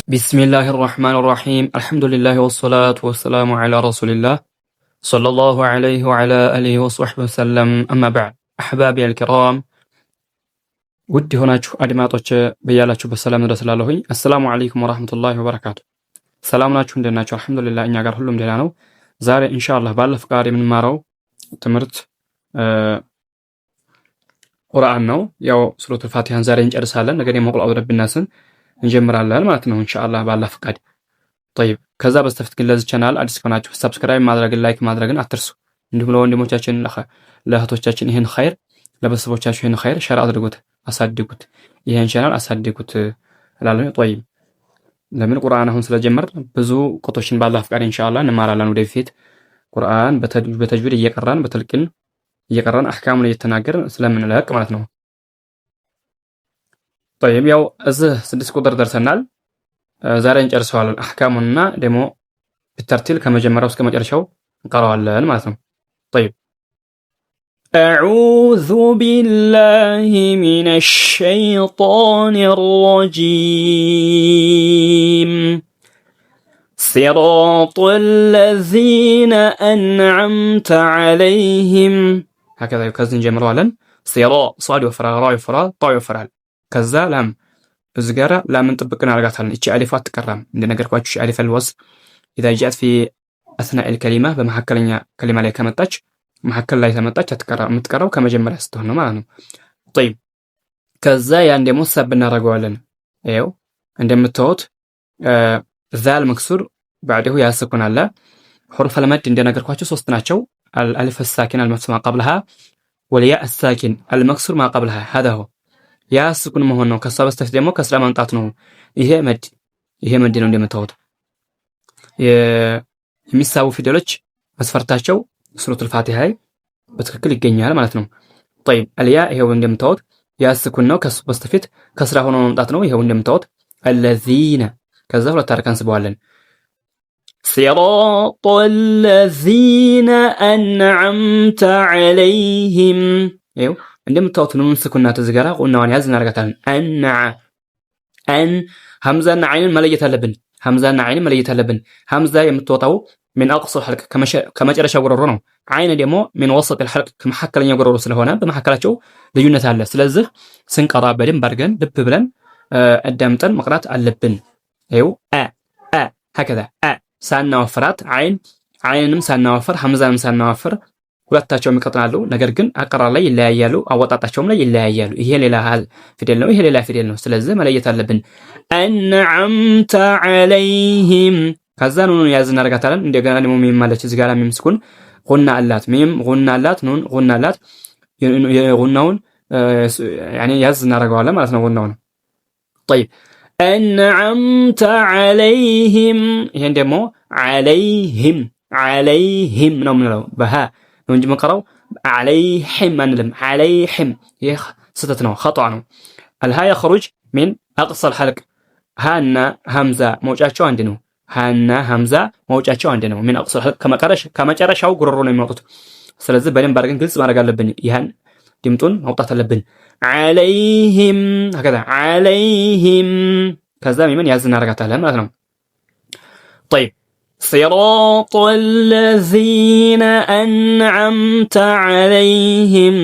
بسم الله الرحمن الرحيم الحمد لله والصلاة والسلام على رسول الله صلى الله عليه وعلى آله وصحبه وسلم أما بعد أحبابي الكرام ውድ ሆናችሁ አድማጮች በያላችሁበት ሰላም እንደስላለሁኝ አሰላሙ አለይኩም ወራህመቱላሂ ወበረካቱ። ሰላም ናችሁ? እንደናችሁ? አልሐምዱሊላህ እኛ ጋር ሁሉም ደህና ነው። ዛሬ ኢንሻአላህ ባለፈ ፍቃድ የምንማረው ትምህርት ቁርአን ነው። ያው ሱረቱል ፋቲሃን ዛሬ እንጨርሳለን። ነገ ደግሞ ቁል አዑዙ ቢረቢን ናስን እንጀምራለን ማለት ነው ኢንሻአላህ ባለፈ ፍቃድ። طيب ከዛ በስተፊት ግን ለዚህ ቻናል አዲስ ከሆናችሁ ሰብስክራይብ ማድረግን ላይክ ማድረግን አትርሱ። እንዲሁም ለወንድሞቻችን ለእህቶቻችን ይህን ኸይር ለቤተሰቦቻችሁ ይህን ኸይር ሸር አድርጉት፣ አሳድጉት፣ ይህን ቻናል አሳድጉት እላለሁ። طيب ለምን ቁርአን አሁን ስለጀመር ብዙ ቁጦችን ባላህ ፍቃድ ኢንሻአላህ እንማራለን ወደፊት ቁርአን በተጅዊድ እየቀራን በትልቅን እየቀራን አህካሙን እየተናገርን ስለምንለቅ ማለት ነው። طيب ያው እዚህ 6 ቁጥር ደርሰናል። ዛሬ እንጨርሰዋለን አህካሙንና ደግሞ በተርቲል ከመጀመሪያው እስከ መጨረሻው እንቀራዋለን ማለት ነው። طيب أعوذ بالله من الشيطان الرجيم صراط الذين أنعمت عليهم هكذا يكزن جمروالا صراط صاد وفرا را وفرا طا وفرا كذا لام الزجارة لام نطبقنا على قاتلنا إيش ألفات تكرم عندنا نقرأ شو ألف الوصل إذا جاءت في أثناء الكلمة بمحكلنا كلمة عليها كما تاتش محكل ላይ ተመጣች አትቀራው ከመጀመሪያ ስትሆን ነው ማለት ነው። طيب ከዛ ያን ደግሞ ሰብ እናደርገዋለን። ይኸው እንደምታዩት ዛል መክሱር بعده ያስኩን አለ حرف المد እንደነገርኳችሁ ሶስት ናቸው። الالف الساكن المفتوح ما قبلها والياء الساكن المكسور ما قبلها هذا هو ያስኩን መሆን ነው። ከሷ በስተፊት ደግሞ ከስራ ማምጣት ነው። ይሄ መድ ነው እንደምታዩት የሚሳቡ ፊደሎች መስፈርታቸው ሱረቱል ፋቲሃ በትክክል ይገኛል ማለት ነው። طيب اليا ይሄው እንደምታዩት ያስኩን ነው። ከሱ በስተፊት ከስራ ሆኖ መምጣት ነው። ይሄው እንደምታዩት الذين ከዛ ሁለት አርካን ስበዋለን። صراط الذين أنعمت عليهم ይሄው እንደምታዩት ኑን ስኩና ተዝጋራ ቁናዋን ያዝ እናርጋታለን። አን ሐምዛና አይንን መለየት አለብን። ሐምዛ የምትወጣው من أقصى الحلق ከመጨረሻ ጉሮሮ ነው። አይን ደግሞ من وسط الحلق ከመሐከለኛ ጉሮሮ ስለሆነ በመሐከላቸው ልዩነት አለ። ስለዚህ ስንቀራ በደንብ አድርገን ልብ ብለን አዳምጠን መቅራት አለብን። ይኸው هكذا ሳናወፍራት አይንንም ሳናወፍር ሐምዛንም ሳናወፍር ሁለታቸውም ይቀጥናሉ። ነገር ግን አቀራር ላይ ይለያያሉ፣ አወጣጣቸውም ላይ ይለያያሉ። ይሄ ሌላ ፊደል ነው፣ ይሄ ሌላ ፊደል ነው። ስለዚህ መለየት አለብን። أنعمت عليهم ከዛ ኑን ያዝ እናደርጋታለን። እንደገና ደግሞ ሚም ማለች እዚህ ጋር ሚም ስኩን ጉና አላት። ሚም ጉና አላት፣ ኑን ጉና አላት። የጉናውን يعني ያዝ እናደርገዋለን ማለት ነው ጉናውን። طيب أنعمت عليهم ይሄን ደግሞ عليهم ነው የምንለው በሃ ነው እንጂ መቀራው عليهم አንልም። عليهم ይህ ስህተት ነው፣ خطأ ነው። الها يخرج من أقصى الحلق ሃና ሐምዛ መውጫቸው አንድ ነው። ሃና ሐምዛ መውጫቸው አንድ ነው። ምን አቅሶ ከመጨረሻው ጉሮሮ ነው የሚወጡት። ስለዚህ በደንብ አድርገን ግልጽ ማድረግ አለብን። ይሄን ድምጡን ማውጣት አለብን። عليهم هكذا عليهم ከዛ ምን ያዝ እናደርጋታለን ማለት ነው። طيب صراط الذين أنعمت عليهم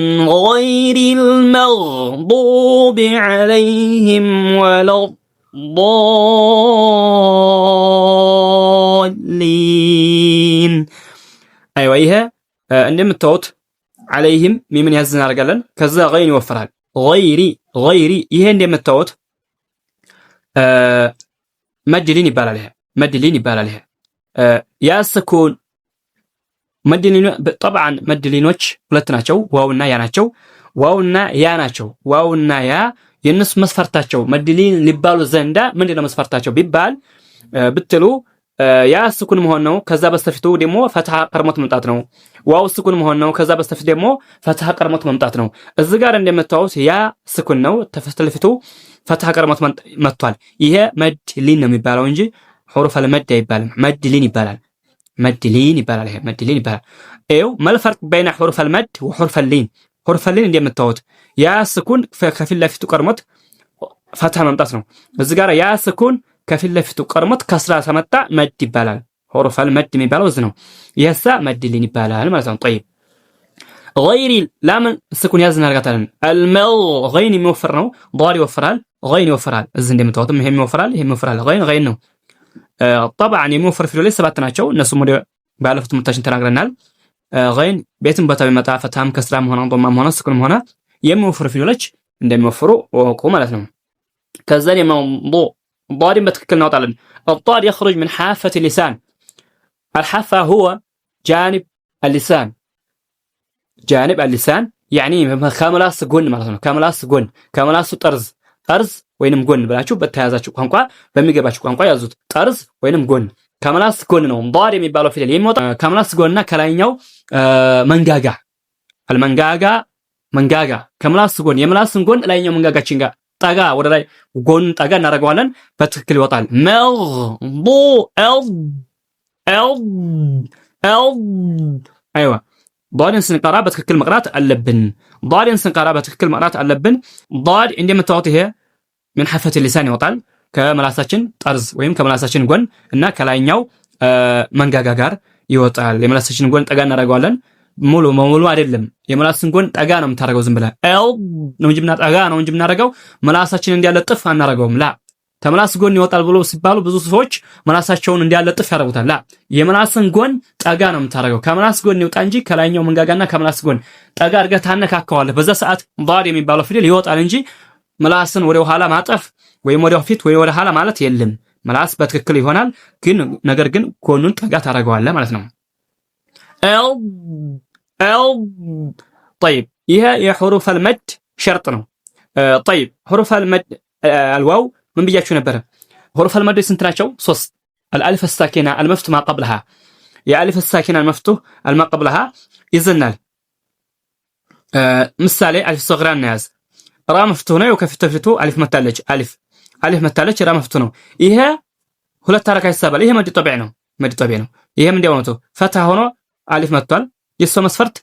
غير المغضوب عليهم ولا ضالين ايوه ይሄ እንደምታዩት عليهم ሚምን ያዝ እናደርጋለን። ከዛ غين ይወፈራል። غيري ይሄ እንደምታዩት መድሊን ይባላል። ይሄ ያስኩን መድሊን طبعا መድሊኖች ሁለት ናቸው፣ ዋውና ያ ናቸው። ዋውና ያ የነሱ መስፈርታቸው መድሊን ሊባሉ ዘንዳ ምንድነው መስፈርታቸው ቢባል ብትሉ ያ ስኩን መሆን ነው። ከዛ በስተፊቱ ደግሞ ፈትሐ ቀርሞት መምጣት ነው። ዋው ስኩን መሆን ነው። ከዛ በስተፊት ደግሞ ፈትሐ ቀርሞት መምጣት ነው። እዚህ ጋር እንደምታዩት ያ ስኩን ነው፣ ተፈስተልፊቱ ፈትሐ ቀርሞት መጥቷል። ይሄ መድሊን ነው የሚባለው እንጂ ሑሩፍ አልመድ አይባልም። መድሊን ይባላል። ይሄ መድሊን ይባላል። ኤው መልፈርቅ በይነ ሑሩፍ አልመድ ወሑሩፍ አልሊን ሑሩፍ አልሊን እንደምታዩት ያ ስኩን ከፊት ለፊቱ ቀርሞት ፈትሐ መምጣት ነው። እዚህ ጋር ያ ስኩን ከፊት ለፊቱ ቀርሞት ከስራ ተመጣ መድ ይባላል። ሑሩፈል መድ የሚባለው እዚህ ነው። ይህሳ መድሊን ይባላል ማለት ነው። ጠይብ ገይሪ ላምን ስኩን ያዝና አርጋታለን። አልመል ገይን የሚወፍር ነው። ዷድ ይወፍራል፣ ገይን ይወፍራል። እዚህ እንደምታዩትም ይሄም ይወፍራል፣ ይሄም ይወፍራል። ገይን ነው። ጠብዓን የሚወፍር ፊደሎች 7 ናቸው። እነሱም ወደ ባለፉት ትምህርታችን ተናግረናል። ገይን ቤትም ቦታ ቢመጣ ፈታም ከስራም ሆነ ዶማም ሆነ ስኩንም ሆነ የሚወፍሩ ፊደሎች እንደሚወፍሩ ወቁ ማለት ነው። ከዛ የመንዱ ዷድን በትክክል እናወጣለን። الضاد يخرج من حافة اللسان. الحافة هو جانب اللسان. جانب اللسان يعني ከምላስ ጎን ማለት ነው። ከምላስ ጎን ከምላሱ ጠርዝ ወይንም ጎን ብላችሁ በተያዛችሁ ቋንቋ በሚገባችሁ ቋንቋ ያዙት። ጠርዝ ወይንም ጎን ከምላስ ጎን ነው ዷድ የሚባለው ፊደል የሚወጣ ከምላስ ጎንና ከላይኛው መንጋጋ መንጋጋ ከምላስ ጎን የምላስን ጎን ላይኛው መንጋጋችን ጋር ጠጋ ወደ ላይ ጎን ጠጋ እናደርገዋለን። በትክክል ይወጣል። መግዱ አይዋ ዷድን ስንቀራ በትክክል መቅራት አለብን። ዷድ እንደምታዩት ይሄ ምን ሐፈት ሊሳን ይወጣል ከምላሳችን ጠርዝ ወይም ከምላሳችን ጎን እና ከላይኛው መንጋጋ ጋር ይወጣል። የምላሳችን ጎን ጠጋ እናደርገዋለን። ሙሉ አይደለም። የምላስን ጎን ጠጋ ነው የምታደርገው። ዝም ብለህ ነው እንጂ ጠጋ ነው እንጂ የምናደርገው ምላሳችን እንዲያለጥፍ አናደርገውም። ላ ከምላስ ጎን ይወጣል ብሎ ሲባሉ ብዙ ሰዎች ምላሳቸውን እንዲያለጥፍ ያደርጉታል። ላ የምላስን ጎን ጠጋ ነው የምታደርገው። ከምላስ ጎን ይወጣ እንጂ ከላይኛው መንጋጋና ከምላስ ጎን ጠጋ አድርገህ ታነካከዋለህ። በዛ ሰዓት ዷድ የሚባለው ፊደል ይወጣል እንጂ ምላስን ወደ ኋላ ማጠፍ ወይም ወደ ፊት ወይ ወደ ኋላ ማለት የለም። ምላስ በትክክል ይሆናል፣ ግን ነገር ግን ጎኑን ጠጋ ታደርገዋለህ ማለት ነው። طيب ይሄ የሑሩፍ አልመድ ሸርጥ ነው። طيب ሑሩፍ አልመድ አልዋው ምን ብያችሁ ነበር? ሑሩፍ አልመድ ስንት ናቸው? 3 الالف الساكنه المفتوح ما قبلها የአሊፍ الساكنه المفتوح ما قبلها ይዘናል። ምሳሌ አሊፍ ሰግራ እናያዝ። ራ መፍቱህ ነው። ከፊት ለፊቱ አሊፍ መታለች። አሊፍ መታለች፣ ራ መፍቱህ ነው። ይሄ ሁለት ሐረካ ይሳባል። ይሄ መድ ጠቢዕ ነው። ይሄም እንዲያው ነው። ፈትሃ ሆኖ አሊፍ መጥቷል። የሷ መስፈርት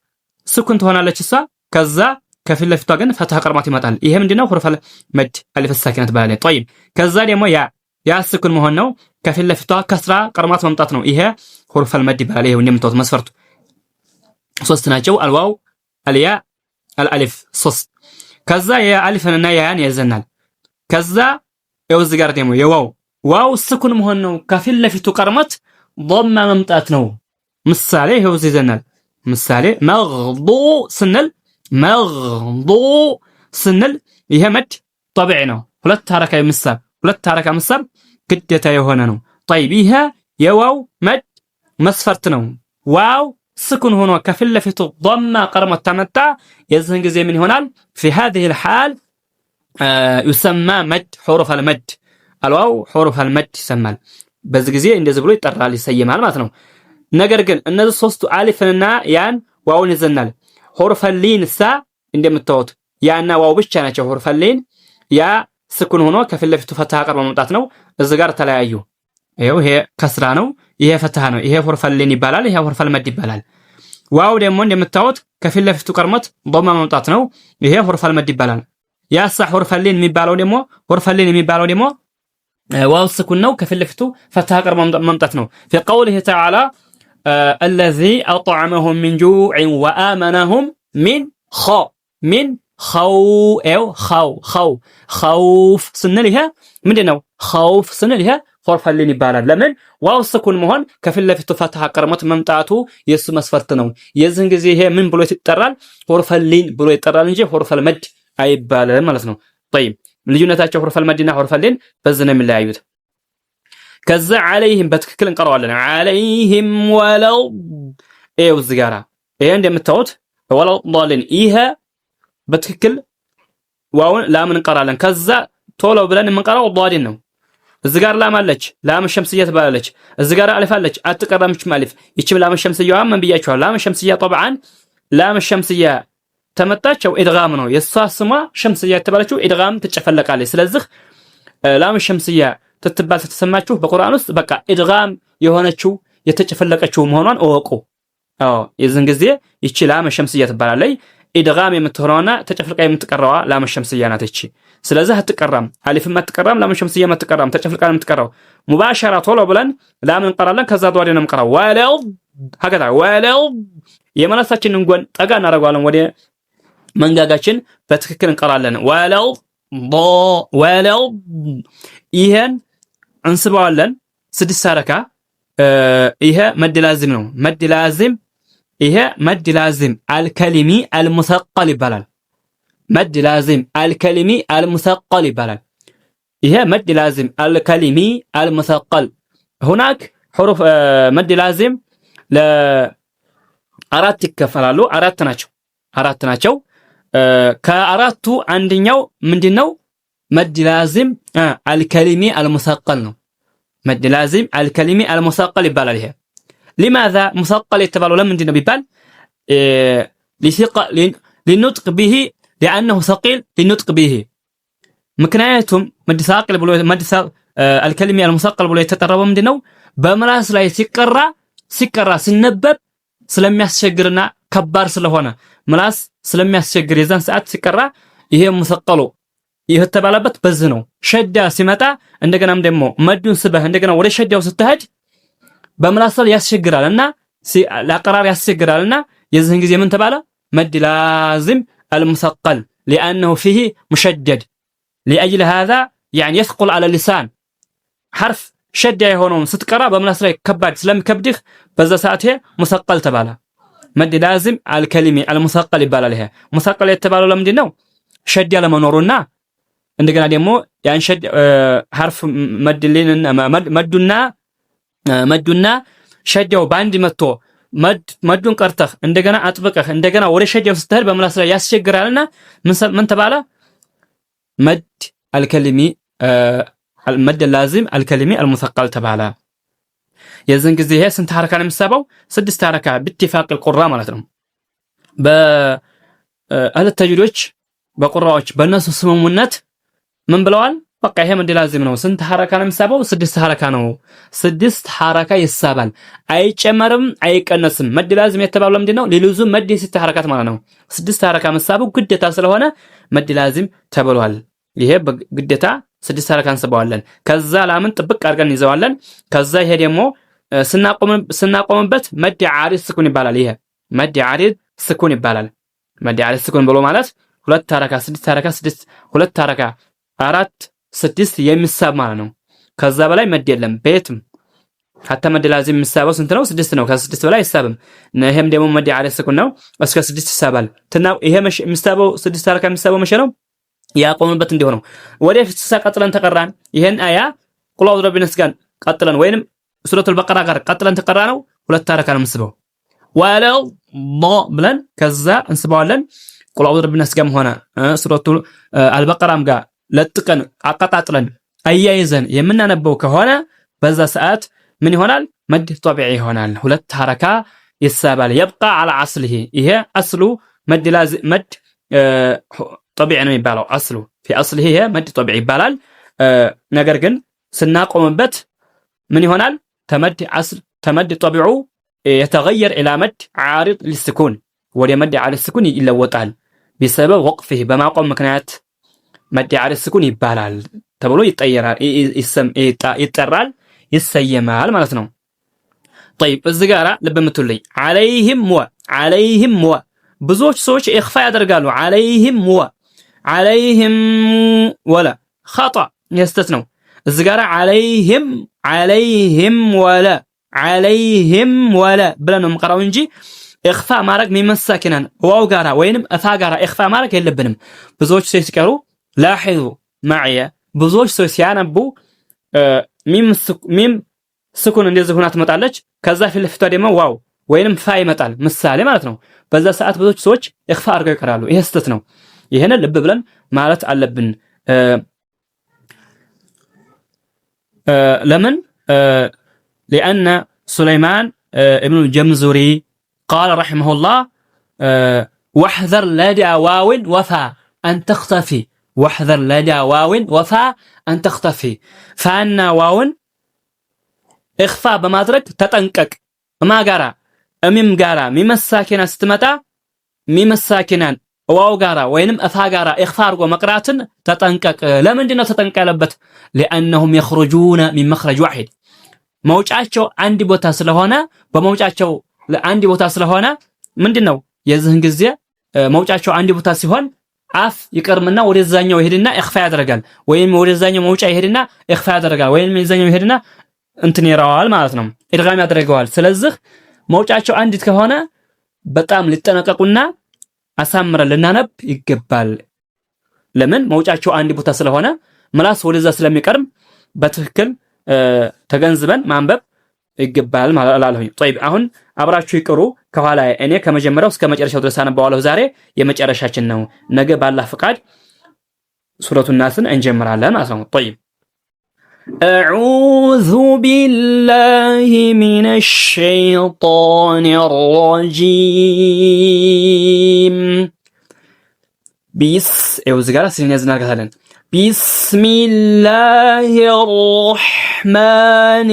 ስኩን ትሆናለች እሷ። ከዛ ከፊት ለፊቷ ግን ፈትሃ ቀርማት ይመጣል። ይሄ ምንድነው? ሑሩፍ መድ አሊፍ ሳኪና ትባላለች። طيب ከዛ ደግሞ ያ ስኩን መሆን ነው። ከፊት ለፊቷ ከስራ ቀርማት መምጣት ነው። ይሄ ሑሩፍ መድ ይባላል። ይሄው እንደምታዩት መስፈርቱ 3 ናቸው። አልዋው፣ አልያ፣ አልአሊፍ 3። ከዛ የአሊፍንና ያን ያዘናል። ከዛ እዚህ ጋር ደግሞ ዋው ስኩን መሆን ነው። ከፊት ለፊቱ ቀርማት ضم መምጣት ነው። ምሳሌ ይሄው ይዘናል። ምሳሌ መግዱ ስንል ይሄ መድ ጠቢዕ ነው። ሁለት ሐረካ ምሳብ ግዴታ የሆነ ነው። طيب ይሄ የዋው መድ መስፈርት ነው። ዋው ስኩን ሆኖ ከፊት ለፊቱ ضم ቀርሞት ተመጣ የዚህን ጊዜ ምን ይሆናል? في هذه الحال يسمى مد حروف المد الواو حروف المد ይሰማል። በዚህ ጊዜ እንደዚህ ብሎ ይጠራል፣ ይሰየማል ማለት ነው። ነገር ግን እነዚህ ሶስቱ አሊፍንና ያን ዋውን ይዘናል። ሑሩፍ ሊን እንደምታዩት ያና ዋው ብቻ ናቸው። ሑሩፍ ሊን ያ ስኩን ሆኖ ከፊት ለፊቱ ፈትሃ ቀርቦ መምጣት ነው። እዚህ ጋር ተለያዩ። ይሄ ከስራ ነው፣ ይሄ ፈትሃ ነው። ይሄ ሑሩፍ ሊን ይባላል፣ ይሄ ሑሩፍ መድ ይባላል። ዋው ደግሞ እንደምታዩት ከፊት ለፊቱ ቀርሞት ضم መምጣት ነው። ይሄ ሑሩፍ መድ ይባላል። ያሳ ሑሩፍ ሊን የሚባለው ደግሞ ዋው ስኩን ነው፣ ከፊት ለፊቱ ፈትሃ ቀርቦ መምጣት ነው። في قوله تعالى الذي أطعمهم من جوع وآمنهم من خوف ስንልህ ምንድነው? خوف ስንልህ ሑሩፍ ሊን ይባላል። ለምን? ዋው ስኩን መሆን ከፊት ለፊቱ ፈትሃ ቀርሞት መምጣቱ የሱ መስፈርት ነው። የዚህን ጊዜ ይሄ ምን ብሎ ይጠራል? ሑሩፍ ሊን ብሎ ይጠራል እንጂ ሑሩፍ መድ አይባልም ማለት ነው። طيب ልዩነታቸው ሑሩፍ መድና ሑሩፍ ሊን በዚህ ነው የሚለያዩት። ከዛ عليهم በትክክል እንቀራዋለን። عليهم ወለው እዚህ ጋራ ይሄ እንደምታዩት ወለው ضالين ይሄ በትክክል ዋውን ላምን እንቀራለን። ከዛ ቶሎ ብለን የምንቀራው ዷድን ነው። እዚህ ጋር ላም አለች፣ ላም ሸምስያ ትባላለች። እዚህ ጋር አሊፍ አለች፣ አትቀራምች ማሊፍ። ይቺም ላም ሸምስያዋ ምን ብያችኋል? ላም ሸምስያ طبعا ላም ሸምስያ ተመጣቸው ኢድጋም ነው። የሷ ስሟ ሸምስያ ተባለችው ኢድጋም ትጨፈለቃለች። ስለዚህ ላም ሸምስያ ትትባል ተሰማችሁ በቁርአን ውስጥ በቃ ኢድጋም የሆነችው የተጨፈለቀችው መሆኗን እወቁ። የዚህን ጊዜ ይቺ ላም ሸምስያ ትባላለች። ኢድጋም የምትሆነውና ተጨፍልቃ የምትቀራዋ ላም ሸምስያ ናት እቺ። ስለዚህ አትቀራም፣ አሊፍም አትቀራም፣ ላም ሸምስያም አትቀራም፣ ተጨፍልቃ ነው የምትቀራው። ሙባሸራ ቶሎ ብለን ላምን እንቀራለን፣ ከዛ ዷዴ ነው የምንቀራው። ወለው ሀገታ ወለው የመላሳችንን ጎን ጠጋ እናደርገዋለን ወደ መንጋጋችን በትክክል እንቀራለን። ወለው ይሄን እንስበዋለን 6 ሐረካ። ይሄ መድ ላዚም ነው። መድ ላዚም ይሄ መድ ላዚም አልከሊሚ አልሙሰቀል ይባላል። መድ ላዚም አልከሊሚ አልሙሰቀል ይባላል። ይሄ መድ ላዚም አልከሊሚ አልሙሰቀል። ሁናክ ሑሩፍ መድ ላዚም ለአራት ይከፈላሉ። አራት ናቸው። ከአራቱ አንደኛው ምንድነው? መድ ላዚም አልከሊሚ አልሙሰቀል ነው። መድ ላዚም አልከሊሚ አልሙሰቀል ይባላል። ይሄ لماذا مثقل የተባለው ለምንድን ነው ቢባል لنطق به لانه ثقيل لنطق به ምክንያቱም መድ ሳቅል ብሎ መድ አልከሊሚ አልሙሰቀል ብሎ የተጠራው ምንድነው? በምላስ ላይ ሲቀራ ሲነበብ ስለሚያስቸግርና ከባድ ስለሆነ ምላስ ስለሚያስቸግር የዛን ሰዓት ሲቀራ ይሄ ሙሰቀሉ ይሄ ተባለበት በዚህ ነው። ሸዳ ሲመጣ እንደገናም ደግሞ መዱን ስበህ እንደገና ወደ ሸዳው ስትሄድ በምላስ ላይ ያስቸግራልና ለአቀራር ያስቸግራልና የዚህን ጊዜ ምን ተባለ? መድ ላዚም المثقل لانه فيه مشدد لاجل هذا يعني يثقل على اللسان حرف ሸዳ የሆነውን ስትቀራ በምላስ ላይ ከባድ ስለሚከብድህ በዛ ሰዓት ይሄ ሙሰቀል ተባለ። መድ ላዚም አልከሊሚ አልሙሰቀል ይባላል። ይሄ ሙሰቀል የተባለው ለምንድን ነው? ሸዳ ለመኖሩና እንደገና ደግሞ ያን ሸዳ حرف መዱና ሸዳው ባንድ መጥቶ መዱን ቀርተህ እንደገና አጥብቀህ እንደገና ወደ ሸዳው ስትሄድ በምላስ ላይ ያስቸግራልና ምን ተባለ? መድ አልከሊሚ መድ ላዚም አልከሊሚ አልሙሰቀል ተባለ። የዚህን ጊዜ ይሄ ስንት ሐረካ ነው የሚሳበው? 6 ሐረካ باتفاق القراء ማለት ነው። በአህለ ተጅዊዶች በቁራዎች በእነሱ ስምምነት ምን ብለዋል? በቃ ይሄ መድ ላዚም ነው። ስንት ሐረካ ነው የሚሳበው? 6 ሐረካ ነው። 6 ሐረካ ይሳባል፣ አይጨመርም አይቀነስም። መድ ላዚም የተባለው ለምንድን ነው? ሊሉዙም መድ 6 ሐረካት ማለት ነው። 6 ሐረካ መሳቡ ግዴታ ስለሆነ መድ ላዚም ተብሏል። ይሄ በግዴታ 6 ሐረካ እንስበዋለን። ከዛ ላምን ጥብቅ አድርገን ይዘዋለን። ከዛ ይሄ ደግሞ ስናቆምበት መድ ዓሪድ ስኩን ይባላል። ይሄ መድ ዓሪድ ስኩን ይባላል። መድ ዓሪድ ስኩን ብሎ ማለት 2 ሐረካ 6 ሐረካ 6 2 ሐረካ 4 6 የሚሳብ ማለት ነው። ከዛ በላይ መድ የለም በየትም። ሐታ መድ ላዚም የሚሳበው ስንት ነው? 6 ነው። ከ6 በላይ አይሳብም። ይሄም ደግሞ መድ ዓሪድ ስኩን ነው። እስከ 6 ይሳባል። ይሄ የሚሳበው 6 ሐረካ የሚሳበው መቼ ነው? ያቆምበት እንዲሆነው ወደፊት ቀጥለን ተቀራን። ይሄን አያ ቁል አዑዙ ቢረቢን ናስ ቀጥለን ወይንም ሱረቱል በቀራ ጋር ቀጥለን ተቀራ ነው 2 ሐረካ ነው የምንስበው። ወለው ብለን ከዛ እንስበዋለን። ቁል አዑዙ ቢረቢን ናስ ሆነ ሱረቱል አልበቀራም ጋር ለጥቀን አቀጣጥለን አያይዘን የምናነበው ከሆነ በዛ ሰዓት ምን ይሆናል? መድ ጦቢዒ ይሆናል። 2 ሐረካ ይሳባል። يبقى على اصله ይሄ አስሉ መድ ላዚም መድ ጦቢዒ ነው የሚባለው። አስሉ في اصله ይሄ መድ ጦቢዒ ይባላል። ነገር ግን ስናቆምበት ምን ይሆናል? ተመድ ጦቢዑ يتغير الى مد عارض للسكون ወደ መድ ዓሪድ ስኩን ይለወጣል። بسبب وقفه በማቆም ምክንያት መድ ዓሪድ ስኩን ይባላል ተብሎ ይጠራል ይሰየማል ማለት ነው። طيب እዚህ ጋራ ልብ የምትሉኝ عليهم و ብዙዎች ሰዎች ኢኽፋ ያደርጋሉ። عليهم ولا خطأ يستት ነው። እዚህ ጋራ عليهم ولا ብለን ነው የምንቀራው እንጂ ኢኽፋ ማድረግ ሚመሳኪናን ዋው ጋራ ወይንም አፋ ጋራ ኢኽፋ ማድረግ የለብንም። ብዙዎች ሰዎች ሲቀሩ ላሂዙ ማዕያ ብዙዎች ሰዎች ሲያነቡ ሚም ስኩን እንደዚህ ሆና ትመጣለች። ከዛ ፊት ለፊቷ ደግሞ ዋው ወይንም ፋ ይመጣል ምሳሌ ማለት ነው። በዛ ሰዓት ብዙዎች ሰዎች ኢኽፋ አድርገው ይቀራሉ። ይሄ ስህተት ነው። ይሄን ልብ ብለን ማለት አለብን። ለምን لأن سليمان ابن الجمزوري قال رحمه الله واحذر لدى واو وفا أن تختفي واحذر لدى واو وفا أن تختفي فأن واو إخفاء بمادرك تتنكك ما قرأ أميم قرأ ميم الساكنة ستمتا ሚም ሳኪናን ዋው ጋራ ወይንም አፋ ጋራ ኢኽፋ አድርጎ መቅራትን ተጠንቀቅ። ለምንድነው ተጠንቀቅ ያለበት? لانهم يخرجون من مخرج واحد መውጫቸው አንድ ቦታ ስለሆነ በመውጫቸው ለአንድ ቦታ ስለሆነ ምንድነው የዚህን ጊዜ መውጫቸው አንድ ቦታ ሲሆን አፍ ይቀርምና ወደዛኛው ይሄድና ኢኽፋ ያደርጋል ወይም ወደዛኛው መውጫ ይሄድና ኢኽፋ ያደርጋል ወይም ወደዛኛው ይሄድና እንትን ይራዋል ማለት ነው ኢድጋም ያደርገዋል። ስለዚህ መውጫቸው አንዲት ከሆነ በጣም ሊጠነቀቁና አሳምረን ልናነብ ይገባል። ለምን መውጫቸው አንድ ቦታ ስለሆነ ምላስ ወደዛ ስለሚቀርም በትክክል ተገንዝበን ማንበብ ይገባል ማለት አላለሁኝ። طيب አሁን አብራችሁ ይቅሩ ከኋላ እኔ ከመጀመሪያው እስከ መጨረሻው ድረስ አነባዋለሁ። ዛሬ የመጨረሻችን ነው። ነገ ባላህ ፍቃድ ሱረቱን ናስን እንጀምራለን ማለት ነው። طيب أعوذ بالله من الشيطان الرجيم بسم الله الرحمن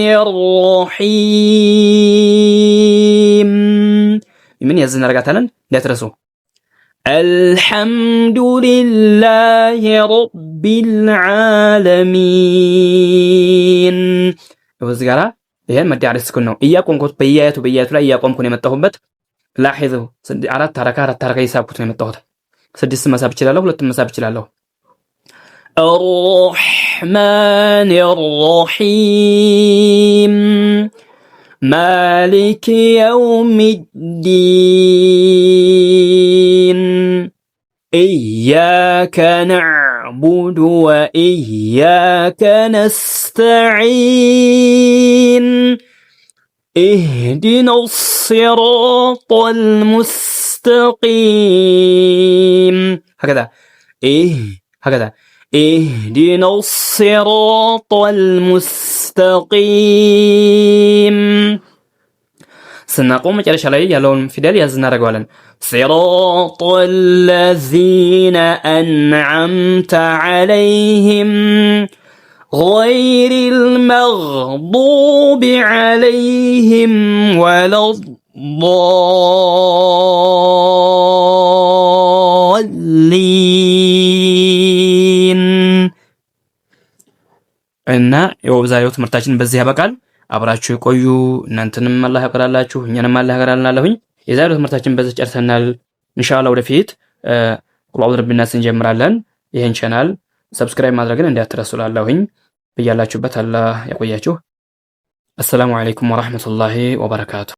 الرحيم من يزن رجعتلن لا ترسو الحمد لله رب العالمين وزغارا ይሄን መዳር እስኩ ነው እያቆምኩት በየአያቱ ላይ እያቆምኩ ነው የመጣሁበት። ላሂዙ አራት ተረካ ይሳብኩት ነው የመጣሁት። 6 መሳብ ይችላል፣ 2 መሳብ ይችላል። الرحمن الرحيم مالك يوم الدين إياك نعبد وإياك نستعين اهدنا الصراط المستقيم هكذا اهدنا الصراط المستقيم سنقوم مጨረሻ ላይ ያለውን ፊደል ያዝ እናደርገዋለን። صراط الذين أنعمت عليهم غير المغضوب عليهم ولا الضالين እና የዛሬው ትምህርታችን በዚህ ያበቃል። አብራችሁ ቆዩ። እናንተንም አላህ ያቀራላችሁ እኛንም አላህ ያቀራልናለሁኝ። የዛሬው ትምህርታችን በዚህ ጨርሰናል። ኢንሻአላህ ወደፊት ቁል አዑዙ ቢረቢን ናስ እንጀምራለን። ይሄን ቻናል ሰብስክራይብ ማድረግን እንዳትረሱላለሁኝ። በያላችሁበት አላህ ያቆያችሁ። አሰላሙ አለይኩም ወራህመቱላሂ ወበረካቱ።